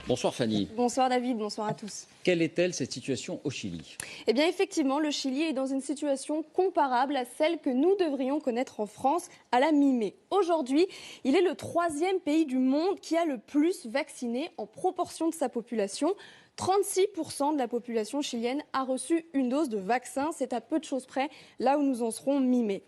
Bonsoir Fanny. Bonsoir David, bonsoir à tous. Quelle est-elle cette situation au Chili? Eh bien effectivement, le Chili est dans une situation comparable à celle que nous devrions connaître en France à la mi-mai. Aujourd'hui, il est le 3e pays du monde qui a le plus vacciné en proportion de sa population. 36% de la population chilienne a reçu une dose de vaccin. C'est à peu de choses près là où nous en serons mi-mai.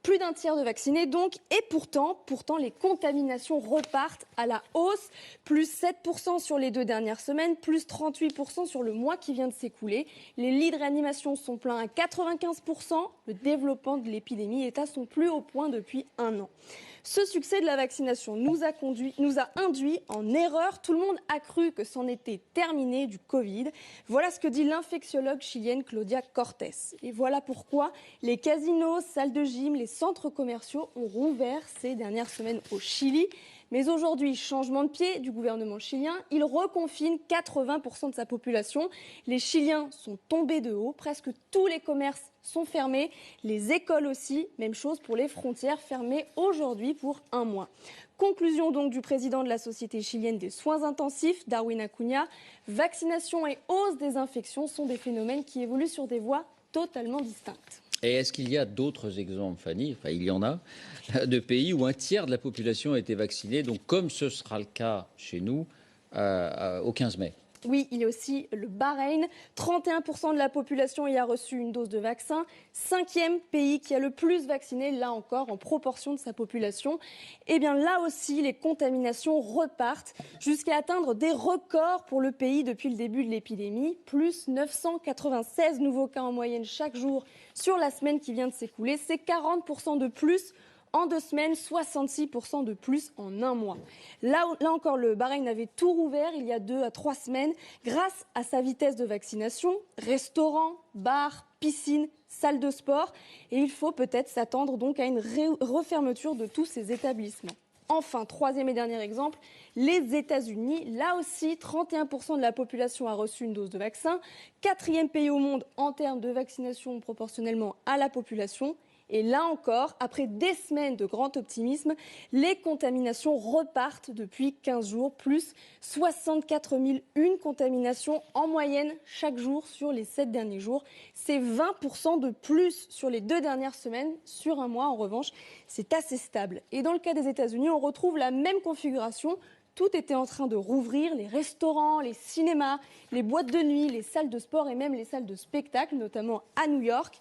Plus d'un tiers de vaccinés donc, et pourtant les contaminations repartent à la hausse. Plus 7% sur les 2 dernières semaines, plus 38% sur le mois qui vient de s'écouler. Les lits de réanimation sont pleins à 95%. Le développement de l'épidémie est à son plus haut point depuis un an. Ce succès de la vaccination nous a induit en erreur. Tout le monde a cru que c'en était terminé du Covid. Voilà ce que dit l'infectiologue chilienne Claudia Cortés. Et voilà pourquoi les casinos, salles de gym, les centres commerciaux ont rouvert ces dernières semaines au Chili. Mais aujourd'hui, changement de pied du gouvernement chilien, il reconfine 80% de sa population. Les Chiliens sont tombés de haut, presque tous les commerces sont fermés, les écoles aussi, même chose pour les frontières fermées aujourd'hui pour un mois. Conclusion donc du président de la Société chilienne des soins intensifs, Darwin Acuna, vaccination et hausse des infections sont des phénomènes qui évoluent sur des voies totalement distinctes. Et est-ce qu'il y a d'autres exemples, Fanny? Enfin, il y en a, de pays où un tiers de la population a été vaccinée, donc comme ce sera le cas chez nous au 15 mai. Oui, il y a aussi le Bahreïn. 31% de la population y a reçu une dose de vaccin. 5e pays qui a le plus vacciné, là encore, en proportion de sa population. Eh bien, là aussi, les contaminations repartent jusqu'à atteindre des records pour le pays depuis le début de l'épidémie. Plus 996 nouveaux cas en moyenne chaque jour sur la semaine qui vient de s'écouler. C'est 40% de plus en 2 semaines, 66% de plus en un mois. Là encore, le Bahreïn avait tout rouvert il y a 2 à 3 semaines grâce à sa vitesse de vaccination. Restaurants, bars, piscines, salles de sport. Et il faut peut-être s'attendre donc à une refermeture de tous ces établissements. Enfin, 3e et dernier exemple, les États-Unis. Là aussi, 31% de la population a reçu une dose de vaccin. 4e pays au monde en termes de vaccination proportionnellement à la population. Et là encore, après des semaines de grand optimisme, les contaminations repartent depuis 15 jours, plus 64 001 contaminations en moyenne chaque jour sur les 7 derniers jours. C'est 20% de plus sur les 2 dernières semaines. Sur un mois, en revanche, c'est assez stable. Et dans le cas des États-Unis, on retrouve la même configuration. Tout était en train de rouvrir, les restaurants, les cinémas, les boîtes de nuit, les salles de sport et même les salles de spectacle, notamment à New York.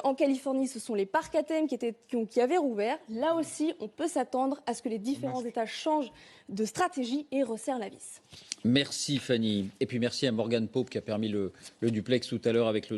En Californie, ce sont les parcs à thème qui avaient rouvert. Là aussi, on peut s'attendre à ce que les différents États changent de stratégie et resserrent la vis. Merci Fanny. Et puis merci à Morgane Pope qui a permis le duplex tout à l'heure avec le